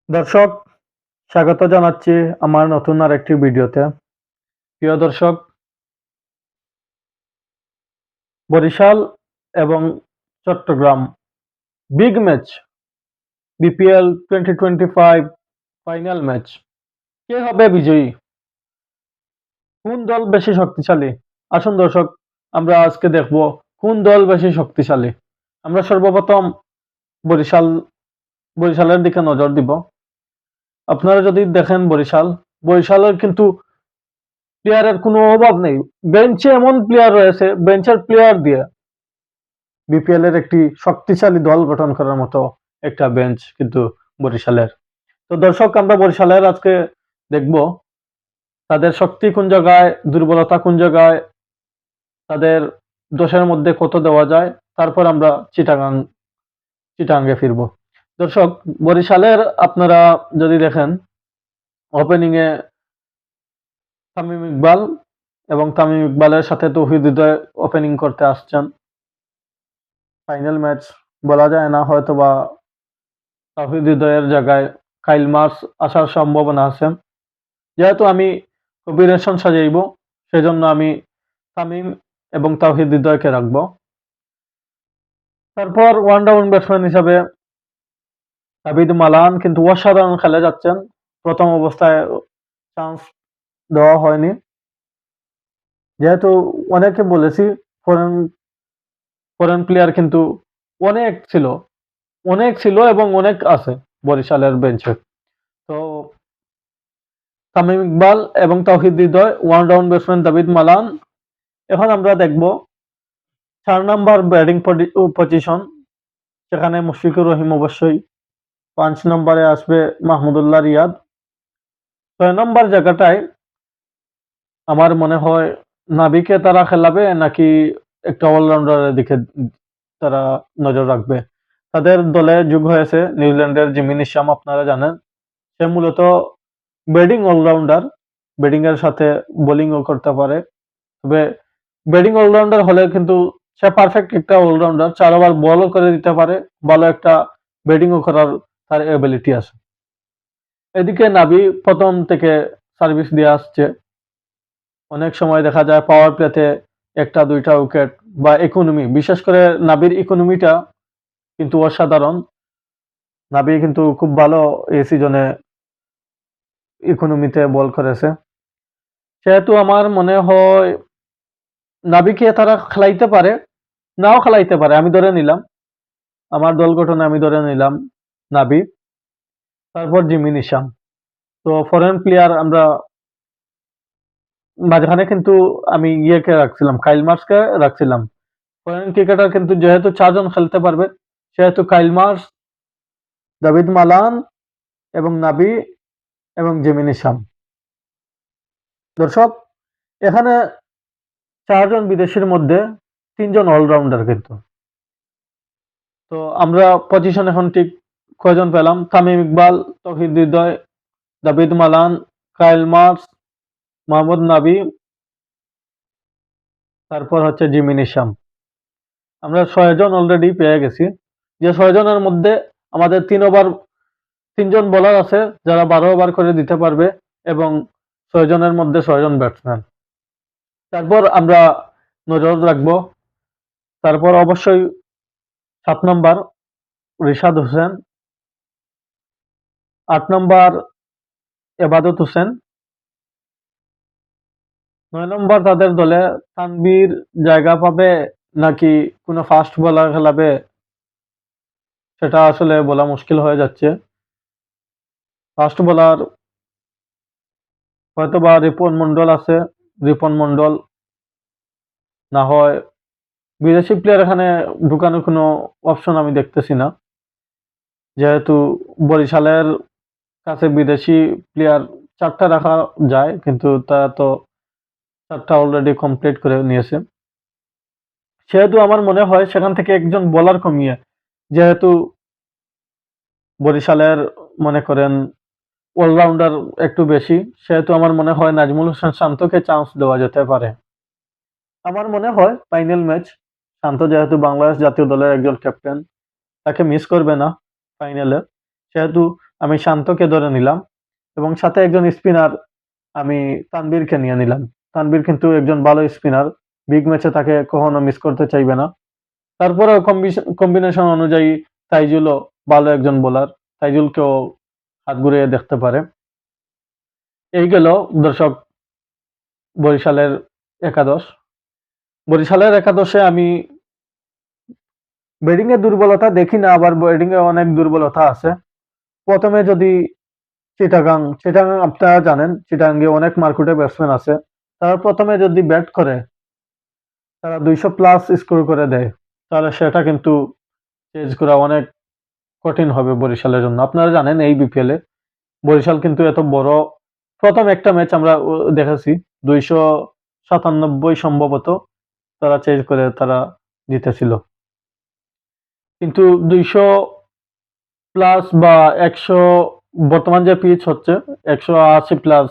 দর্শক, স্বাগত জানাচ্ছি আমার নতুন আরেকটি ভিডিওতে। প্রিয় দর্শক, বরিশাল এবং Chattogram big match, BPL 2025 final match. কে হবে বিজয়ী? কোন দল বেশি শক্তিশালী? আসুন দর্শক, আমরা আজকে দেখব কোন দল বেশি শক্তিশালী। আমরা সর্বপ্রথম বরিশালের দিকে নজর দিব। আপনারা যদি দেখেন বরিশালের কিন্তু প্লেয়ারের কোনো অভাব নেই। বেঞ্চে এমন প্লেয়ার রয়েছে, বেঞ্চের প্লেয়ার দিয়ে বিপিএল এর একটি শক্তিশালী দল গঠন করার মতো একটা বেঞ্চ কিন্তু বরিশালের। তো দর্শক, আমরা বরিশালের আজকে দেখব তাদের শক্তি কোন জায়গায়, দুর্বলতা কোন জায়গায়, তাদের দোষের মধ্যে কত দেওয়া যায়। তারপর আমরা চিটাগাঙ্গে ফিরব। দর্শক, বরিশালের আপনারা যদি দেখেন, ওপেনিং এ তামিম ইকবাল এবং তামিম ইকবালের সাথে তৌহিদ হৃদয় ওপেনিং করতে আসছেন। ফাইনাল ম্যাচ বলা যায় না, হয়তো বা তাওহিদ হৃদয়ের জায়গায় কাইল মার্স আসার সম্ভাবনা আছে। যেহেতু আমি কম্বিনেশন সাজাইব, সেজন্য আমি তামিম এবং তাওহিদ হৃদয়কে রাখবো। তারপর ওয়ান ডাউন ব্যাটসম্যান হিসাবে আবিদ মালান কিন্তু অসাধারণ খেলে যাচ্ছেন। প্রথম অবস্থায় চান্স দেওয়া হয়নি, যেহেতু অনেকে বলেছি ফরেন ফরেন প্লেয়ার কিন্তু অনেক ছিল এবং অনেক আছে বরিশালের বেঞ্চে। তো তামিম ইকবাল এবং Towhid Hridoy, one down batsman দাবিদ Malan. এখন আমরা দেখব 4 নাম্বার ব্যাটিং পজিশন, সেখানে মুশফিকুর রহিম অবশ্যই। 5 নম্বরে আসবে মাহমুদুল্লাহ রিয়াদ। 6 নম্বর জায়গাটায় আমার মনে হয় নাবিকে তারা খেলাবে নাকি একটা অলরাউন্ডারের দিকে তারা নজর রাখবে। তাদের দলে যোগ হয়েছে নিউজিল্যান্ডের জিমি নিশাম, আপনারা জানেন। সে মূলত ব্যাটিং অলরাউন্ডার, ব্যাটিং এর সাথে বোলিংও করতে পারে। তবে ব্যাটিং অলরাউন্ডার হলে কিন্তু সে পারফেক্ট একটা অলরাউন্ডার, 4 ওভার বলও করে দিতে পারে, ভালো একটা ব্যাটিংও করার তার এবিলিটি আছে। এদিকে নাবি প্রথম থেকে সার্ভিস দিয়ে আসছে। অনেক সময় দেখা যায় পাওয়ার প্লেতে একটা দুইটা উইকেট বা ইকোনমি, বিশেষ করে নাবির ইকোনমিটা কিন্তু অসাধারণ। নাবি কিন্তু খুব ভালো এই সিজনে ইকোনমিতে বল করেছে। সেহেতু আমার মনে হয় নাবিকে তারা খেলাইতে পারে, নাও খেলাইতে পারে। আমি ধরে নিলাম, আমার দল গঠনে আমি ধরে নিলাম নাবি, তারপর জিমি নিশাম। তো ফরেন প্লেয়ার আমরা মাঝখানে কিন্তু আমি ইয়েকে রাখছিলাম, কাইল মার্সকে রাখছিলাম। ফরেন ক্রিকেটার কিন্তু যেহেতু 4 জন খেলতে পারবে, সেহেতু কাইল মার্স, দাভিদ মালান এবং নাবি এবং জিমি নিশাম। দর্শক, এখানে 4 জন বিদেশির মধ্যে 3 জন অলরাউন্ডার কিন্তু। তো আমরা পজিশন এখন ঠিক কয়জন পেলাম? তামিম ইকবাল, তৌহিদ হৃদয়, দাভিদ মালান, কাইল মার্স, মোহাম্মদ নাবি, তারপর হচ্ছে জিমি নিশাম। আমরা 6 জন অলরেডি পেয়ে গেছি। যে 6 জনের মধ্যে আমাদের 3 জন বোলার আছে যারা 12 ওভার করে দিতে পারবে এবং 6 জনের মধ্যে 6 জন ব্যাটসম্যান। তারপর আমরা নজর রাখবো, তারপর অবশ্যই 7 নম্বর রিশাদ হোসেন, 8 নম্বর এবাদত হোসেন, 9 নম্বর তাদের দলে তানভীর জায়গা পাবে নাকি কোনো ফাস্ট বোলার খেলাবে, সেটা আসলে বলা মুশকিল হয়ে যাচ্ছে। ফাস্ট বোলার হয়তোবা রিপন মন্ডল আছে, রিপন মন্ডল, না হয় বিদেশি প্লেয়ার এখানে ঢুকানোর কোনো অপশন আমি দেখতেছি না। যেহেতু বরিশালের কাছে বিদেশি প্লেয়ার 4টা রাখা যায়, কিন্তু তারা তো 4টা অলরেডি কমপ্লিট করে নিয়েছে। সেহেতু আমার মনে হয় সেখান থেকে একজন বোলার কমিয়ে, যেহেতু বরিশালের মনে করেন অলরাউন্ডার একটু বেশি, সেহেতু আমার মনে হয় নাজমুল হোসেন শান্তকে চান্স দেওয়া যেতে পারে। আমার মনে হয় ফাইনাল ম্যাচ শান্ত, যেহেতু বাংলাদেশ জাতীয় দলের একজন ক্যাপ্টেন, তাকে মিস করবে না ফাইনালে। সেহেতু আমি শান্তকে ধরে নিলাম এবং সাথে একজন স্পিনার আমি তানভীরকে নিয়ে নিলাম। তানভীর কিন্তু একজন ভালো স্পিনার, বিগ ম্যাচে তাকে কখনো মিস করতে চাইবে না। তারপরেও কম্বিনেশন অনুযায়ী তাইজুলও ভালো একজন বোলার, তাইজুলকেও হাত ঘুরিয়ে দেখতে পারে। এই গেল দর্শক বরিশালের একাদশ। বরিশালের একাদশে আমি ব্যাটিং এর দুর্বলতা দেখি না, আবার ব্যাটিং এ অনেক দুর্বলতা আছে। প্রথমে যদি চিটাগাং আপনারা জানেন চিটাগাঙ্গে অনেক মারকুটে ব্যাটসম্যান আছে। তারা প্রথমে যদি ব্যাট করে তারা 200+ স্কোর করে দেয়, তাহলে সেটা কিন্তু চেজ করা অনেক কঠিন হবে বরিশালের জন্য। আপনারা জানেন এই বিপিএল এ বরিশাল কিন্তু এত বড়, প্রথম একটা ম্যাচ আমরা দেখেছি 297 সম্ভবত তারা চেজ করে তারা জিতেছিল, কিন্তু 200+ বা 100 বর্তমান যে পিচ হচ্ছে 180+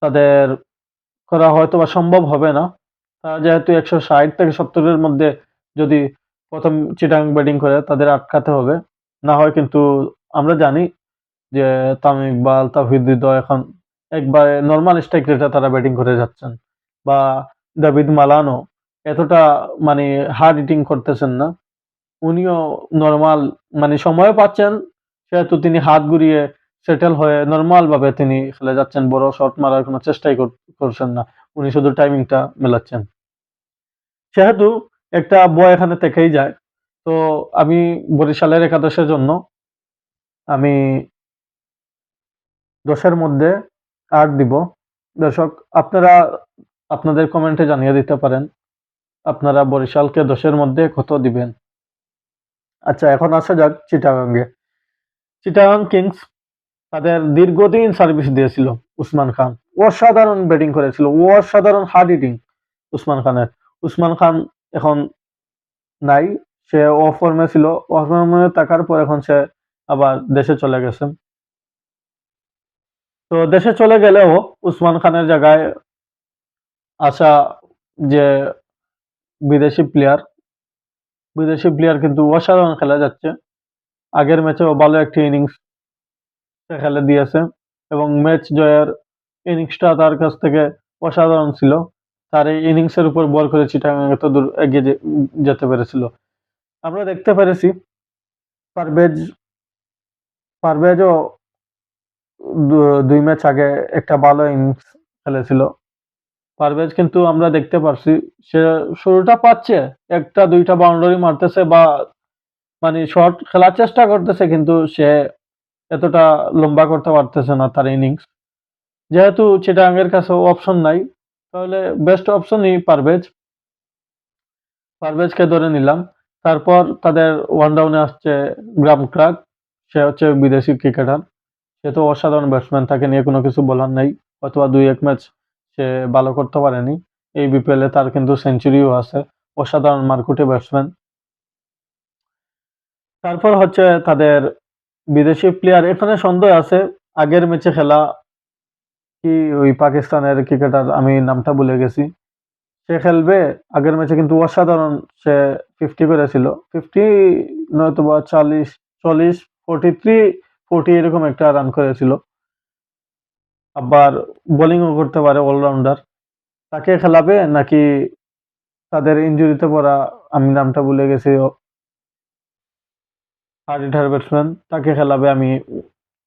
তাদের করা হয়তো বা সম্ভব হবে না। তারা যেহেতু 160 থেকে 70-এর মধ্যে যদি প্রথম চিটাগাং ব্যাটিং করে তাদের আটকাতে হবে, না হয় কিন্তু আমরা জানি যে তামিম ইকবাল, তাওহিদ হৃদয় এখন একবারে নর্মাল স্ট্রাইক রেটে তারা ব্যাটিং করে যাচ্ছেন, বা দাভিদ মালানো এতটা মানে হার্ড হিটিং করতেছেন না, উনিও নর্মাল মানে সময় পাচ্ছেন, সেহেতু তিনি হাত ঘুরিয়ে সেটেল হয়ে নর্মাল ভাবে তিনি খেলে যাচ্ছেন, বড় শট মারার কোনো চেষ্টাই করছেন না, উনি শুধু টাইমিংটা মেলাচ্ছেন, সেহেতু একটা বয় এখানে থেকেই যায়। তো আমি বরিশালের একাদশের জন্য আমি 10-এর মধ্যে 8 দিব। দর্শক আপনারা আপনাদের কমেন্টে জানিয়ে দিতে পারেন আপনারা বরিশালকে 10-এর মধ্যে কত দিবেন। আচ্ছা, এখন আসা যাক চিটাগাঙ্গে। চিটাগাং কিংস তাদের দীর্ঘদিন সার্ভিস দিয়েছিল উসমান খান, অসাধারণ ব্যাটিং করেছিল, অসাধারণ হার্ড হিটিং উসমান খানের। উসমান খান এখন নাই, সে অফ ফর্মে ছিল, অফ ফর্মে থাকার পর এখন সে আবার দেশে চলে গেছে। তো দেশে চলে গেলেও উসমান খানের জায়গায় আসা যে বিদেশি প্লেয়ার কিন্তু অসাধারণ খেলা যাচ্ছে। আগের ম্যাচেও ভালো একটি ইনিংস খেলে দিয়েছে এবং ম্যাচ জয়ের ইনিংসটা তার কাছ থেকে অসাধারণ ছিল। তার এই ইনিংসের উপর বল করে চিটাগাং এত দূর এগিয়ে যেতে পেরেছিল। আমরা দেখতে পেরেছি পারভেজ পারভেজও 2 ম্যাচ আগে একটা ভালো ইনিংস খেলেছিল। পারভেজ কিন্তু আমরা দেখতে পারছি সে শুরুটা পাচ্ছে, একটা দুইটা বাউন্ডারি মারতেছে বা মানে শট খেলার চেষ্টা করতেছে, কিন্তু সে এতটা লম্বা করতে পারতেছে না তার ইনিংস। যেহেতু চিটাগাংয়ের কাছে অপশন নাই, তাহলে বেস্ট অপশনই পারভেজকে ধরে নিলাম। তারপর তাদের ওয়ান ডাউনে আসছে গ্রাম ক্লার্ক, সে হচ্ছে বিদেশি ক্রিকেটার, সে তো অসাধারণ ব্যাটসম্যান, তাকে নিয়ে কোনো কিছু বলার নেই, অথবা 2-1 ম্যাচ সে ভালো করতে পারেনি, এই বিপিএল এ তার কিন্তু সেঞ্চুরিও আছে, অসাধারণ মারকুটে ব্যাটসম্যান। তারপর হচ্ছে তাদের বিদেশি প্লেয়ার, এখানে সন্দেহ আছে আগের ম্যাচে খেলা কি ওই পাকিস্তানের ক্রিকেটার, আমি নামটা ভুলে গেছি, সে খেলবে। আগের ম্যাচে কিন্তু অসাধারণ সে 50 করেছিল, 50 নয়তোবা 40 43 40 এরকম একটা রান করেছিল, আবার বোলিংও করতে পারে, অলরাউন্ডার। তাকে খেলাবে নাকি তাদের ইনজুরিতে পড়া, আমি নামটা ভুলে গেছি, হার্ড হিটার ব্যাটসম্যান, তাকে খেলাবে, আমি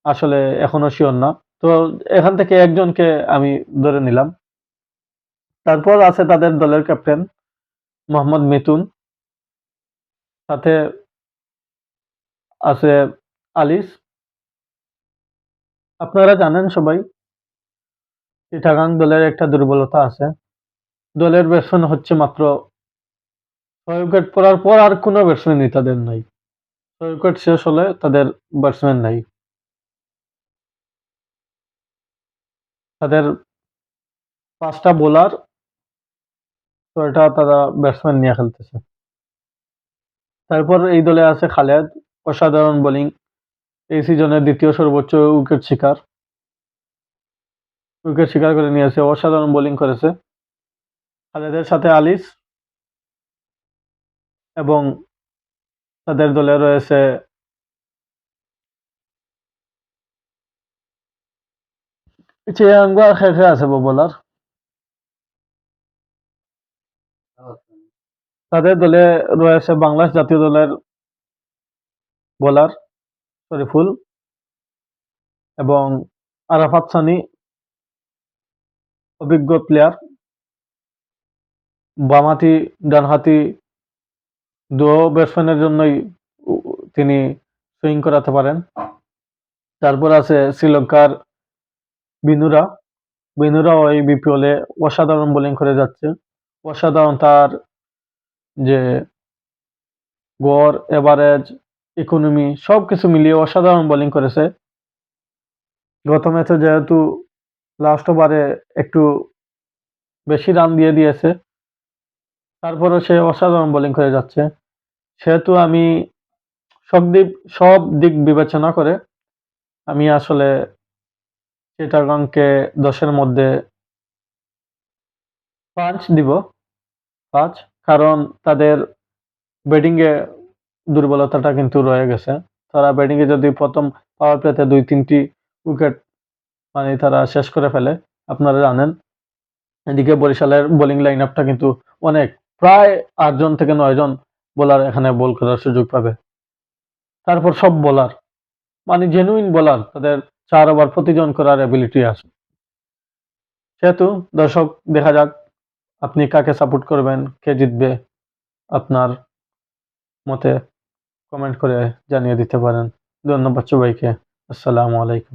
আসলে এখনো শিওর না। তো এখান থেকে একজনকে আমি ধরে নিলাম। তারপর আছে তাদের দলের ক্যাপ্টেন মোহাম্মদ মিথুন, সাথে আছে আলিস। আপনারা জানেন সবাই চিটাগাং দলের একটা দুর্বলতা আছে, দলের ব্যাটসম্যান হচ্ছে মাত্র 6 উইকেট পড়ার পর আর কোনো ব্যাটসম্যানই তাদের নাই, 6 উইকেট শেষ হলে তাদের ব্যাটসম্যান নাই, তাদের 5টা বোলার, 6টা তারা ব্যাটসম্যান নিয়ে খেলতেছে। তারপর এই দলে আছে খালেদ, অসাধারণ বোলিং, এই সিজনের দ্বিতীয় সর্বোচ্চ উইকেট শিকার করে নিয়েছে, অসাধারণ বোলিং করেছে। খালেদের সাথে আলিস এবং তাদের দলে রয়েছে চিরাঙ্গ আর খেখে আছে বলার। তাদের দলে রয়েছে বাংলাদেশ জাতীয় দলের বোলার শরীফুল এবং আরাফাত সানি, অভিজ্ঞ প্লেয়ার, বামহাতি ডানহাতি দুও ব্যাটসম্যানের জন্যই তিনি সুইং করাতে পারেন। তারপর আছে শ্রীলঙ্কার বিনুরা। বিনুরাও এই বিপিএলে অসাধারণ বোলিং করে যাচ্ছে। অসাধারণ তার যে গড়, এভারেজ, ইকোনমি সবকিছু মিলিয়ে অসাধারণ বোলিং করেছে। গত ম্যাচে যেহেতু লাস্ট ওভারে একটু বেশি রান দিয়ে দিয়েছে, তারপরেও সে অসাধারণ বোলিং করে যাচ্ছে। সেহেতু আমি সব দিক বিবেচনা করে আমি আসলে চিটাগংকে 10-এর মধ্যে 5 দিব। 5, কারণ তাদের ব্যাটিংয়ে দুর্বলতাটা কিন্তু রয়ে গেছে। তারা ব্যাটিংয়ে যদি প্রথম পাওয়ার প্লেতে 2-3টি উইকেট মানে তারা শেষ করে ফেলে, আপনারা জানেন এদিকে বরিশালের বোলিং লাইন আপটা কিন্তু অনেক, প্রায় 8 জন থেকে 9 জন বোলার এখানে বল করার সুযোগ পাবে। তারপর সব বোলার মানে জেনুইন বোলার, তাদের 4 ওভার প্রতিজন করার এবিলিটি আছে। সেহেতু দর্শক দেখা যাক আপনি কাকে সাপোর্ট করবেন, কে জিতবে, আপনার মতে কমেন্ট করে জানিয়ে দিতে পারেন। ধন্যবাদ সবাইকে। আসসালামু আলাইকুম।